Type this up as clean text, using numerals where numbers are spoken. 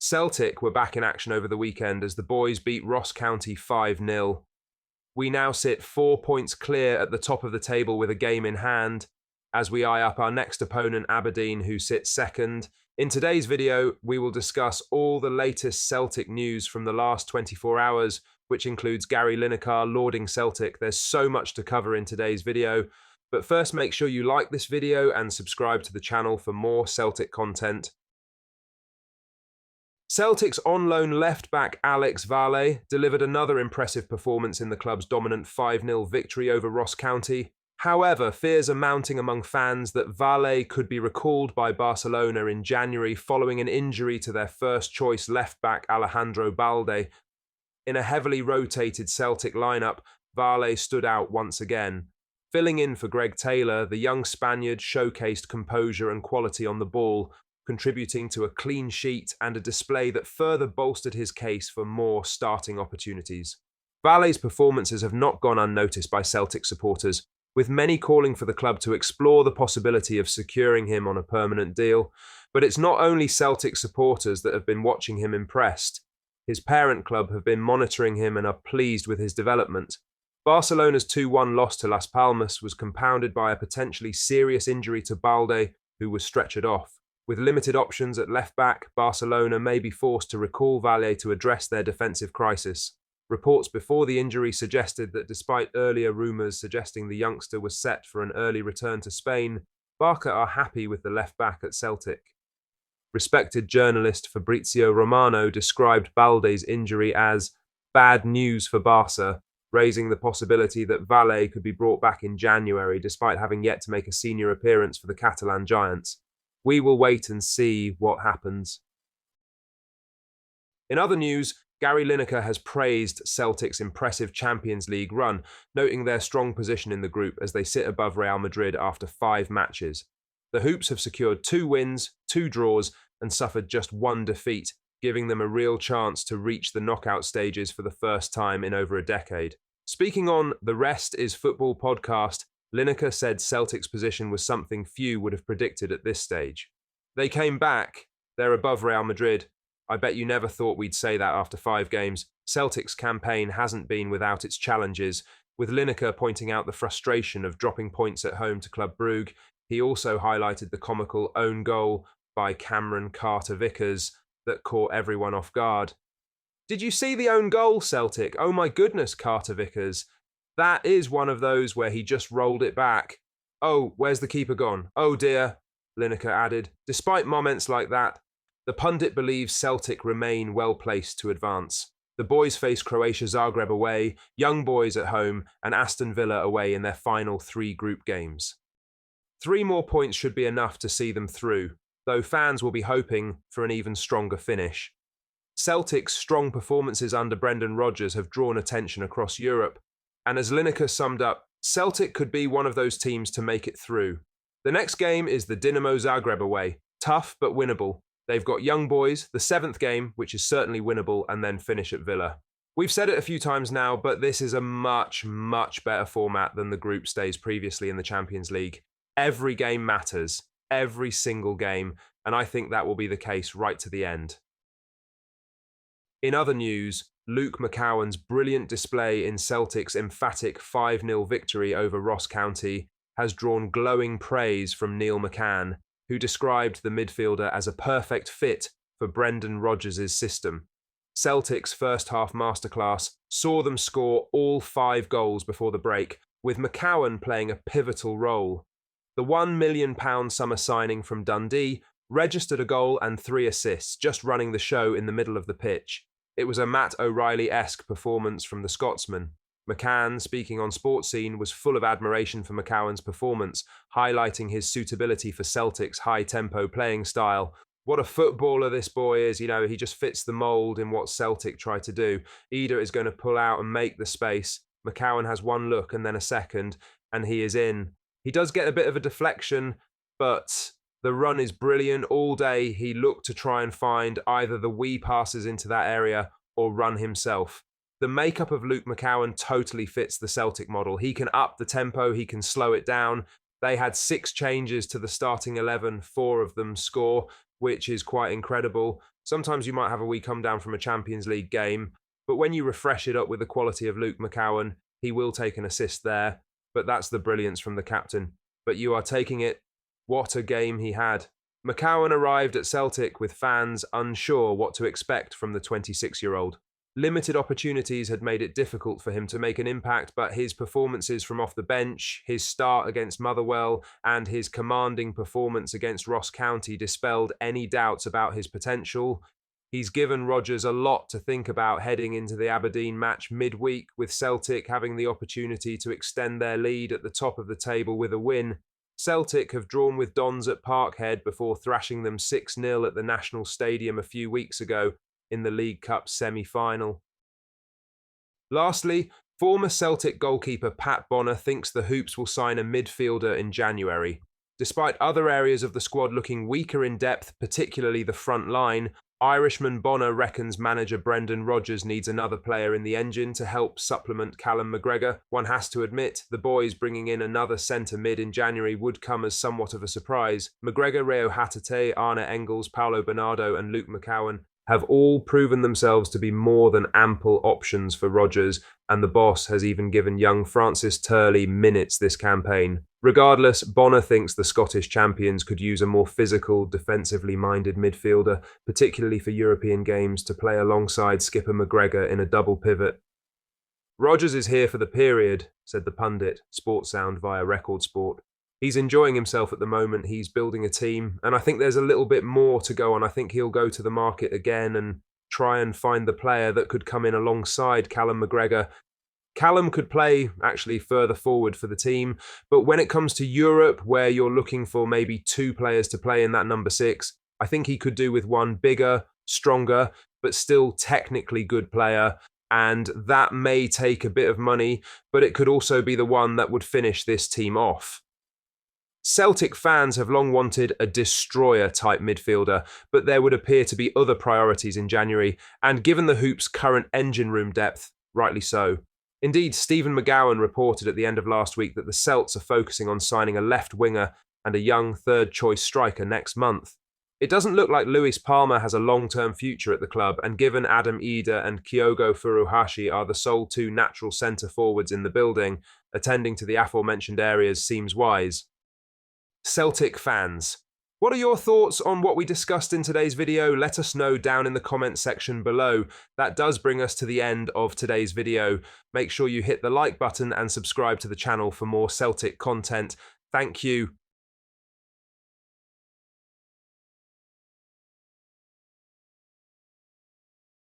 Celtic were back in action over the weekend as the boys beat Ross County 5-0. We now sit 4 points clear at the top of the table with a game in hand, as we eye up our next opponent, Aberdeen, who sits second. In today's video, we will discuss all the latest Celtic news from the last 24 hours, which includes Gary Lineker lauding Celtic. There's so much to cover in today's video. But first, make sure you like this video and subscribe to the channel for more Celtic content. Celtic's on-loan left-back Alex Valle delivered another impressive performance in the club's dominant 5-0 victory over Ross County. However, fears are mounting among fans that Valle could be recalled by Barcelona in January following an injury to their first-choice left-back Alejandro Balde. In a heavily rotated Celtic lineup, Valle stood out once again. Filling in for Greg Taylor, the young Spaniard showcased composure and quality on the ball, contributing to a clean sheet and a display that further bolstered his case for more starting opportunities. Valle's performances have not gone unnoticed by Celtic supporters, with many calling for the club to explore the possibility of securing him on a permanent deal. But it's not only Celtic supporters that have been watching him impressed. His parent club have been monitoring him and are pleased with his development. Barcelona's 2-1 loss to Las Palmas was compounded by a potentially serious injury to Balde, who was stretchered off. With limited options at left-back, Barcelona may be forced to recall Valle to address their defensive crisis. Reports before the injury suggested that despite earlier rumours suggesting the youngster was set for an early return to Spain, Barca are happy with the left-back at Celtic. Respected journalist Fabrizio Romano described Balde's injury as bad news for Barca, raising the possibility that Valle could be brought back in January despite having yet to make a senior appearance for the Catalan Giants. We will wait and see what happens. In other news, Gary Lineker has praised Celtic's impressive Champions League run, noting their strong position in the group as they sit above Real Madrid after 5 matches. The Hoops have secured 2 wins, 2 draws, and suffered just 1 defeat, giving them a real chance to reach the knockout stages for the first time in over a decade. Speaking on The Rest is Football podcast, Lineker said Celtic's position was something few would have predicted at this stage. They came back, they're above Real Madrid. I bet you never thought we'd say that after 5 games. Celtic's campaign hasn't been without its challenges, with Lineker pointing out the frustration of dropping points at home to Club Brugge. He also highlighted the comical own goal by Cameron Carter-Vickers that caught everyone off guard. Did you see the own goal, Celtic? Oh my goodness, Carter-Vickers. That is one of those where he just rolled it back. Oh, where's the keeper gone? Oh dear, Lineker added. Despite moments like that, the pundit believes Celtic remain well placed to advance. The boys face Croatia Zagreb away, Young Boys at home, and Aston Villa away in their final 3 group games. 3 more points should be enough to see them through, though fans will be hoping for an even stronger finish. Celtic's strong performances under Brendan Rodgers have drawn attention across Europe, and as Lineker summed up, Celtic could be one of those teams to make it through. The next game is the Dinamo Zagreb away, tough but winnable. They've got Young Boys, the 7th game, which is certainly winnable, and then finish at Villa. We've said it a few times now, but this is a much, much better format than the group stage previously in the Champions League. Every game matters, every single game, and I think that will be the case right to the end. In other news, Luke McCowan's brilliant display in Celtic's emphatic 5-0 victory over Ross County has drawn glowing praise from Neil McCann, who described the midfielder as a perfect fit for Brendan Rodgers' system. Celtic's first-half masterclass saw them score all 5 goals before the break, with McCowan playing a pivotal role. The £1 million summer signing from Dundee registered a goal and 3 assists, just running the show in the middle of the pitch. It was a Matt O'Reilly-esque performance from the Scotsman. McCann, speaking on Sportscene, was full of admiration for McCowan's performance, highlighting his suitability for Celtic's high-tempo playing style. What a footballer this boy is, he just fits the mould in what Celtic try to do. Ida is going to pull out and make the space. McCowan has 1 look and then a second, and he is in. He does get a bit of a deflection, but the run is brilliant. All day he looked to try and find either the wee passes into that area or run himself. The makeup of Luke McCowan totally fits the Celtic model. He can up the tempo, he can slow it down. They had 6 changes to the starting 11, 4 of them score. which is quite incredible. Sometimes you might have a wee come down from a Champions League game, but when you refresh it up with the quality of Luke McCowan, he will take an assist there. But that's the brilliance from the captain. But you are taking it. What a game he had. McCowan arrived at Celtic with fans unsure what to expect from the 26-year-old. Limited opportunities had made it difficult for him to make an impact, but his performances from off the bench, his start against Motherwell, and his commanding performance against Ross County dispelled any doubts about his potential. He's given Rodgers a lot to think about heading into the Aberdeen match midweek, with Celtic having the opportunity to extend their lead at the top of the table with a win. Celtic have drawn with Dons at Parkhead before thrashing them 6-0 at the National Stadium a few weeks ago in the League Cup semi-final. Lastly, former Celtic goalkeeper Pat Bonner thinks the Hoops will sign a midfielder in January. Despite other areas of the squad looking weaker in depth, particularly the front line, Irishman Bonner reckons manager Brendan Rodgers needs another player in the engine to help supplement Callum McGregor. One has to admit, the boys bringing in another centre mid in January would come as somewhat of a surprise. McGregor, Reo Hatate, Arne Engels, Paulo Bernardo and Luke McCowan have all proven themselves to be more than ample options for Rodgers, and the boss has even given young Francis Turley minutes this campaign. Regardless, Bonner thinks the Scottish champions could use a more physical, defensively minded midfielder, particularly for European games, to play alongside skipper McGregor in a double pivot. Rodgers is here for the period, said the pundit, Sports Sound via Record Sport. He's enjoying himself at the moment, he's building a team, and I think there's a little bit more to go on. I think he'll go to the market again and try and find the player that could come in alongside Callum McGregor. Callum could play actually further forward for the team, but when it comes to Europe, where you're looking for maybe two players to play in that number 6, I think he could do with one bigger, stronger, but still technically good player, and that may take a bit of money, but it could also be the one that would finish this team off. Celtic fans have long wanted a destroyer-type midfielder, but there would appear to be other priorities in January, and given the Hoops' current engine room depth, rightly so. Indeed, Stephen McGowan reported at the end of last week that the Celts are focusing on signing a left winger and a young third-choice striker next month. It doesn't look like Luis Palma has a long-term future at the club, and given Adam Ida and Kyogo Furuhashi are the sole two natural centre-forwards in the building, attending to the aforementioned areas seems wise. Celtic fans, what are your thoughts on what we discussed in today's video? Let us know down in the comments section below. That does bring us to the end of today's video. Make sure you hit the like button and subscribe to the channel for more Celtic content. Thank you.